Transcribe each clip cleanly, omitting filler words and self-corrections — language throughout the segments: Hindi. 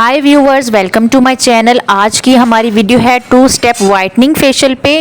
Hi viewers, welcome to my channel. आज की हमारी वीडियो है 2 स्टेप वाइटनिंग फेशियल पे,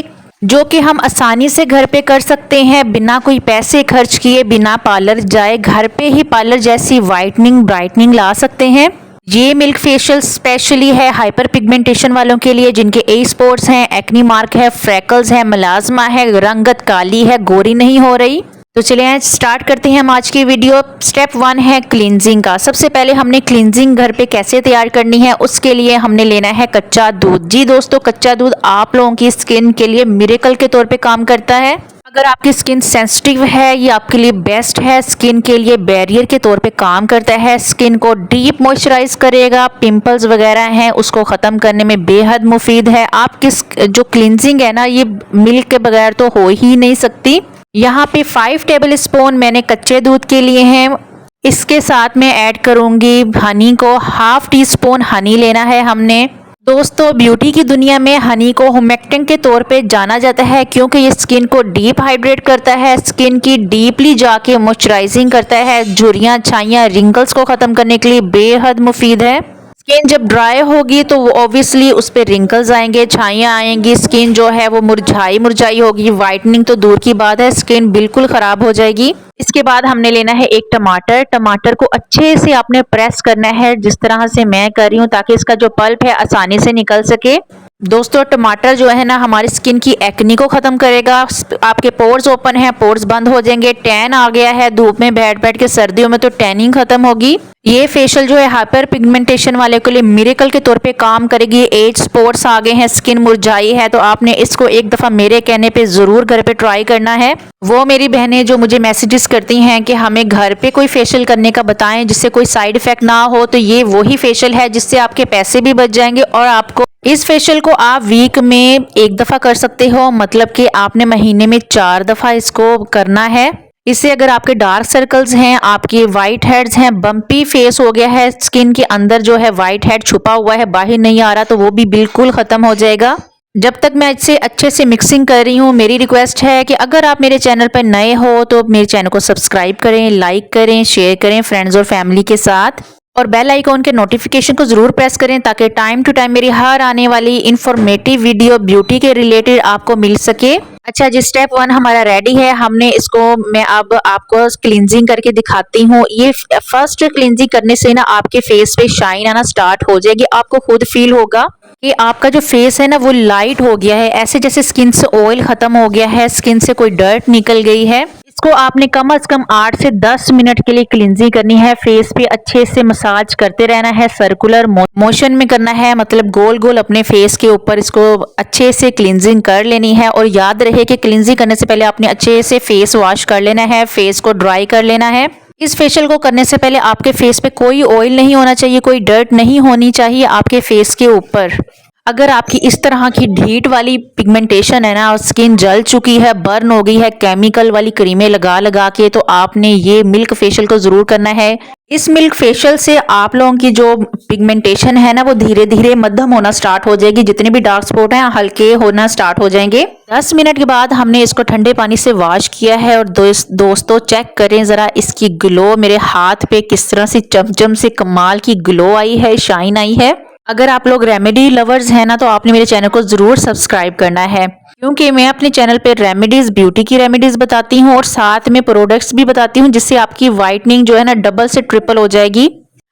जो कि हम आसानी से घर पे कर सकते हैं बिना कोई पैसे खर्च किए, बिना पार्लर जाए। घर पे ही पार्लर जैसी वाइटनिंग ब्राइटनिंग ला सकते हैं। ये मिल्क फेशियल स्पेशली है हाइपर पिगमेंटेशन वालों के लिए, जिनके ए स्पॉट्स हैं, एक्नी मार्क है, फ्रैकल्स है, मलाजमा है, रंगत काली है, गोरी नहीं हो रही। तो चलिए स्टार्ट करते हैं हम आज की वीडियो। स्टेप 1 है क्लींजिंग का। सबसे पहले हमने क्लींजिंग घर पे कैसे तैयार करनी है, उसके लिए हमने लेना है कच्चा दूध। जी दोस्तों, कच्चा दूध आप लोगों की स्किन के लिए मिरेकल के तौर पे काम करता है। अगर आपकी स्किन सेंसिटिव है, ये आपके लिए बेस्ट है। स्किन के लिए बैरियर के तौर पे काम करता है, स्किन को डीप मॉइस्चराइज करेगा, पिंपल्स वगैरह हैं उसको ख़त्म करने में बेहद मुफीद है। आपकी जो क्लींजिंग है ना, ये मिल्क के बगैर तो हो ही नहीं सकती। यहाँ पे 5 टेबल स्पून मैंने कच्चे दूध के लिए हैं। इसके साथ मैं ऐड करूँगी हनी को। हाफ टी स्पून हनी लेना है हमने। दोस्तों, ब्यूटी की दुनिया में हनी को हुमेक्टिंग के तौर पे जाना जाता है, क्योंकि ये स्किन को डीप हाइड्रेट करता है, स्किन की डीपली जाके मॉइस्चराइजिंग करता है, झुर्रियाँ, छाइयाँ, रिंकल्स को ख़त्म करने के लिए बेहद मुफीद है। स्किन जब ड्राई होगी तो ऑब्वियसली उस पर रिंकल्स आएंगे, छाइयाँ आएंगी, स्किन जो है वो मुरझाई होगी। वाइटनिंग तो दूर की बात है, स्किन बिल्कुल ख़राब हो जाएगी। इसके बाद हमने लेना है एक टमाटर। टमाटर को अच्छे से आपने प्रेस करना है, जिस तरह से मैं कर रही हूँ, ताकि इसका जो पल्प है आसानी से निकल सके। दोस्तों, टमाटर जो है ना, हमारी स्किन की एक्नी को ख़त्म करेगा। आपके पोर्स ओपन है, पोर्स बंद हो जाएंगे। टैन आ गया है, धूप में बैठ बैठ के सर्दियों में तो टैनिंग ख़त्म होगी। ये फेशियल जो है हाइपर पिगमेंटेशन वाले के लिए मिरेकल के तौर पे काम करेगी। एज स्पॉट्स आ गए हैं, स्किन मुरझाई है, तो आपने इसको एक दफ़ा मेरे कहने पे ज़रूर घर पे ट्राई करना है। वो मेरी बहनें जो मुझे मैसेजेस करती हैं कि हमें घर पे कोई फेशियल करने का बताएं जिससे कोई साइड इफ़ेक्ट ना हो, तो ये वही फेशियल है जिससे आपके पैसे भी बच जाएंगे। और आपको इस फेशियल को आप वीक में एक दफ़ा कर सकते हो, मतलब कि आपने महीने में 4 दफ़ा इसको करना है। इससे अगर आपके डार्क सर्कल्स हैं, आपके वाइट हेड्स हैं, बम्पी फेस हो गया है, स्किन के अंदर जो है वाइट हेड छुपा हुआ है, बाहर नहीं आ रहा, तो वो भी बिल्कुल ख़त्म हो जाएगा। जब तक मैं इससे अच्छे से मिक्सिंग कर रही हूँ, मेरी रिक्वेस्ट है कि अगर आप मेरे चैनल पर नए हो तो मेरे चैनल को सब्सक्राइब करें, लाइक करें, शेयर करें फ्रेंड्स और फैमिली के साथ, और बेल आइकॉन के नोटिफिकेशन को जरूर प्रेस करें, ताकि टाइम टू टाइम मेरी हर आने वाली इंफॉर्मेटिव वीडियो ब्यूटी के रिलेटेड आपको मिल सके। अच्छा जी, स्टेप 1 हमारा रेडी है। हमने इसको, मैं अब आपको क्लींजिंग करके दिखाती हूँ। ये फर्स्ट क्लींजिंग करने से ना आपके फेस पे शाइन आना स्टार्ट हो जाएगी। आपको खुद फील होगा कि आपका जो फेस है ना वो लाइट हो गया है, ऐसे जैसे स्किन से ऑयल खत्म हो गया है, स्किन से कोई डर्ट निकल गई है। इसको आपने कम से कम 8 से 10 मिनट के लिए क्लींजिंग करनी है। फेस पे अच्छे से मसाज करते रहना है, सर्कुलर मोशन में करना है, मतलब गोल गोल अपने फेस के ऊपर इसको अच्छे से क्लींजिंग कर लेनी है। और याद रहे कि क्लींजिंग करने से पहले आपने अच्छे से फेस वॉश कर लेना है, फेस को ड्राई कर लेना है। इस फेशियल को करने से पहले आपके फेस पे कोई ऑयल नहीं होना चाहिए, कोई डर्ट नहीं होनी चाहिए आपके फेस के ऊपर। अगर आपकी इस तरह की ढीठ वाली पिगमेंटेशन है ना, और स्किन जल चुकी है, बर्न हो गई है केमिकल वाली क्रीमें लगा लगा के, तो आपने ये मिल्क फेशियल को जरूर करना है। इस मिल्क फेशियल से आप लोगों की जो पिगमेंटेशन है ना, वो धीरे धीरे मध्यम होना स्टार्ट हो जाएगी। जितने भी डार्क स्पॉट हैं हल्के होना स्टार्ट हो जाएंगे। 10 मिनट के बाद हमने इसको ठंडे पानी से वॉश किया है। और दोस्तों, चेक करें जरा इसकी ग्लो, मेरे हाथ पे किस तरह से चमचम से कमाल की ग्लो आई है, शाइन आई है। अगर आप लोग रेमेडी लवर्स हैं ना, तो आपने मेरे चैनल को जरूर सब्सक्राइब करना है, क्योंकि मैं अपने चैनल पे रेमेडीज, ब्यूटी की रेमेडीज बताती हूँ और साथ में प्रोडक्ट्स भी बताती हूँ, जिससे आपकी वाइटनिंग जो है ना डबल से ट्रिपल हो जाएगी।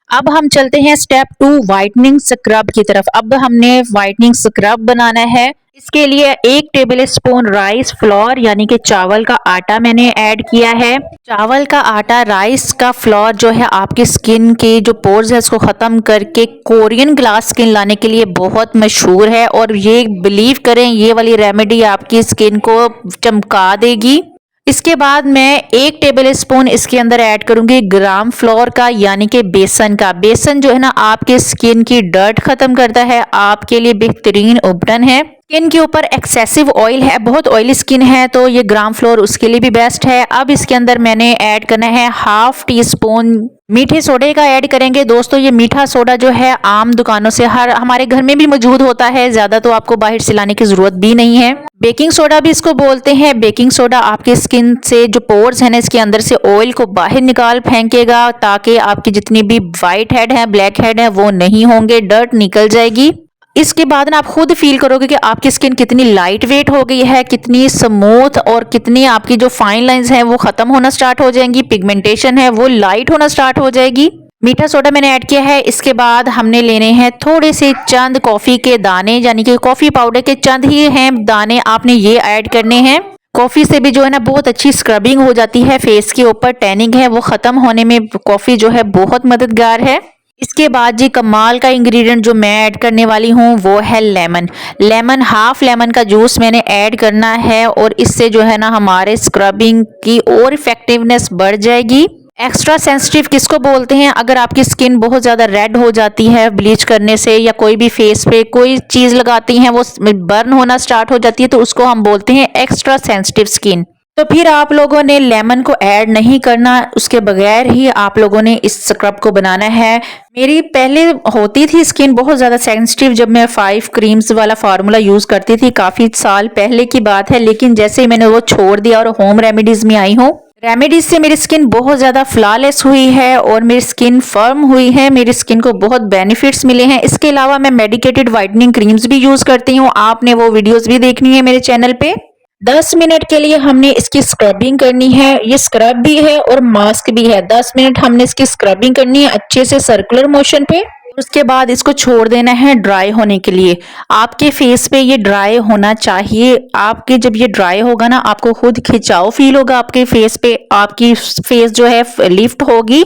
अब हम चलते हैं स्टेप 2 वाइटनिंग स्क्रब की तरफ। अब हमने वाइटनिंग स्क्रब बनाना है। इसके लिए 1 टेबल स्पून राइस फ्लोर यानी कि चावल का आटा मैंने ऐड किया है। चावल का आटा, राइस का फ्लोर जो है आपकी स्किन के जो पोर्स है उसको खत्म करके कोरियन ग्लास स्किन लाने के लिए बहुत मशहूर है। और ये बिलीव करें, ये वाली रेमेडी आपकी स्किन को चमका देगी। इसके बाद मैं 1 टेबल स्पून इसके अंदर ऐड करूंगी ग्राम फ्लोर का, यानी कि बेसन का। बेसन जो है ना आपके स्किन की डर्ट खत्म करता है, आपके लिए बेहतरीन ऑप्शन है। स्किन के ऊपर एक्सेसिव ऑयल है, बहुत ऑयली स्किन है, तो ये ग्राम फ्लोर उसके लिए भी बेस्ट है। अब इसके अंदर मैंने ऐड करना है हाफ टी स्पून मीठे सोडे का ऐड करेंगे। दोस्तों ये मीठा सोडा जो है आम दुकानों से हर हमारे घर में भी मौजूद होता है, ज्यादा तो आपको बाहर से लाने की जरूरत भी नहीं है। बेकिंग सोडा भी इसको बोलते हैं। बेकिंग सोडा आपके स्किन से जो पोर्स है ना, इसके अंदर से ऑयल को बाहर निकाल फेंकेगा, ताकि आपकी जितनी भी व्हाइट हेड है, ब्लैक हेड है, वो नहीं होंगे, डर्ट निकल जाएगी। इसके बाद ना आप खुद फील करोगे कि आपकी स्किन कितनी लाइट वेट हो गई है, कितनी स्मूथ, और कितनी आपकी जो फाइन लाइंस हैं वो खत्म होना स्टार्ट हो जाएंगी, पिगमेंटेशन है वो लाइट होना स्टार्ट हो जाएगी। मीठा सोडा मैंने ऐड किया है। इसके बाद हमने लेने हैं थोड़े से चंद कॉफी के दाने, यानी कि कॉफी पाउडर के चंद ही हैं दाने, आपने ये ऐड करने हैं। कॉफी से भी जो है ना बहुत अच्छी स्क्रबिंग हो जाती है, फेस के ऊपर टैनिंग है वो खत्म होने में कॉफी जो है बहुत मददगार है। इसके बाद जी कमाल का इंग्रेडिएंट जो मैं ऐड करने वाली हूँ वो है लेमन। हाफ लेमन का जूस मैंने ऐड करना है, और इससे जो है ना हमारे स्क्रबिंग की और इफेक्टिवनेस बढ़ जाएगी। एक्स्ट्रा सेंसिटिव किसको बोलते हैं? अगर आपकी स्किन बहुत ज़्यादा रेड हो जाती है ब्लीच करने से, या कोई भी फेस पे कोई चीज़ लगाती हैं वो बर्न होना स्टार्ट हो जाती है, तो उसको हम बोलते हैं एक्स्ट्रा सेंसिटिव स्किन। तो फिर आप लोगों ने लेमन को ऐड नहीं करना, उसके बगैर ही आप लोगों ने इस स्क्रब को बनाना है। मेरी पहले होती थी स्किन बहुत ज़्यादा सेंसिटिव, जब मैं 5 क्रीम्स वाला फार्मूला यूज़ करती थी, काफ़ी साल पहले की बात है। लेकिन जैसे ही मैंने वो छोड़ दिया और होम रेमेडीज़ में आई हूँ, रेमेडीज से मेरी स्किन बहुत ज़्यादा फ्लॉलेस हुई है और मेरी स्किन फर्म हुई है, मेरी स्किन को बहुत बेनिफिट्स मिले हैं। इसके अलावा मैं मेडिकेटेड वाइटनिंग क्रीम्स भी यूज़ करती हूँ, आपने वो वीडियोस भी देखनी है मेरे चैनल पे। 10 मिनट के लिए हमने इसकी स्क्रबिंग करनी है। ये स्क्रब भी है और मास्क भी है। 10 मिनट हमने इसकी स्क्रबिंग करनी है अच्छे से सर्कुलर मोशन पे। उसके बाद इसको छोड़ देना है ड्राई होने के लिए। आपके फेस पे ये ड्राई होना चाहिए। आपके जब ये ड्राई होगा ना, आपको खुद खिंचाव फील होगा आपके फेस पे, आपकी फेस जो है लिफ्ट होगी।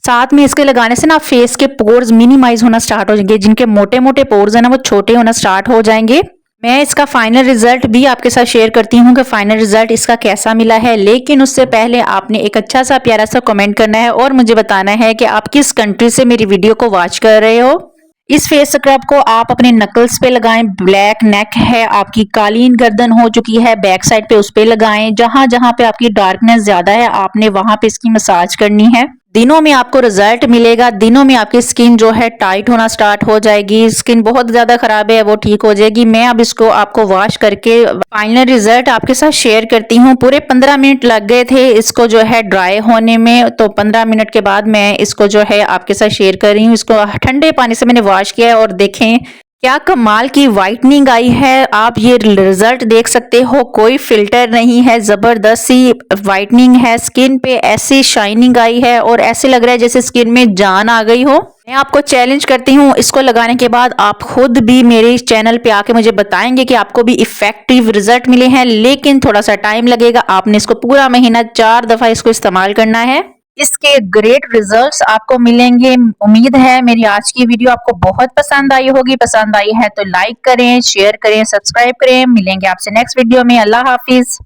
साथ में इसके लगाने से ना फेस के पोर्स मिनिमाइज होना स्टार्ट हो जाएंगे, जिनके मोटे मोटे पोर्स है ना वो छोटे होना स्टार्ट हो जाएंगे। मैं इसका फाइनल रिजल्ट भी आपके साथ शेयर करती हूँ कि फाइनल रिजल्ट इसका कैसा मिला है। लेकिन उससे पहले आपने एक अच्छा सा प्यारा सा कमेंट करना है और मुझे बताना है कि आप किस कंट्री से मेरी वीडियो को वॉच कर रहे हो। इस फेस स्क्रब को आप अपने नकल्स पे लगाएं। ब्लैक नेक है, आपकी कालीन गर्दन हो चुकी है, बैक साइड पे उस पे लगाएं। जहां जहां पे आपकी डार्कनेस ज्यादा है, आपने वहां पे इसकी मसाज करनी है। दिनों में आपको रिजल्ट मिलेगा। दिनों में आपकी स्किन जो है टाइट होना स्टार्ट हो जाएगी। स्किन बहुत ज्यादा खराब है वो ठीक हो जाएगी। मैं अब इसको आपको वॉश करके फाइनल रिजल्ट आपके साथ शेयर करती हूँ। पूरे 15 मिनट लग गए थे इसको जो है ड्राई होने में, तो 15 मिनट के बाद मैं इसको जो है आपके साथ शेयर कर रही हूँ। इसको ठंडे पानी से मैंने वॉश किया है और देखें क्या कमाल की वाइटनिंग आई है। आप ये रिजल्ट देख सकते हो, कोई फिल्टर नहीं है, जबरदस्त सी वाइटनिंग है। स्किन पे ऐसी शाइनिंग आई है और ऐसे लग रहा है जैसे स्किन में जान आ गई हो। मैं आपको चैलेंज करती हूँ, इसको लगाने के बाद आप खुद भी मेरे चैनल पे आके मुझे बताएंगे कि आपको भी इफेक्टिव रिजल्ट मिले हैं। लेकिन थोड़ा सा टाइम लगेगा। आपने इसको पूरा महीना 4 दफा इसको इस्तेमाल करना है। इसके ग्रेट रिजल्ट्स आपको मिलेंगे। उम्मीद है मेरी आज की वीडियो आपको बहुत पसंद आई होगी। पसंद आई है तो लाइक करें, शेयर करें, सब्सक्राइब करें। मिलेंगे आपसे नेक्स्ट वीडियो में। अल्लाह हाफिज।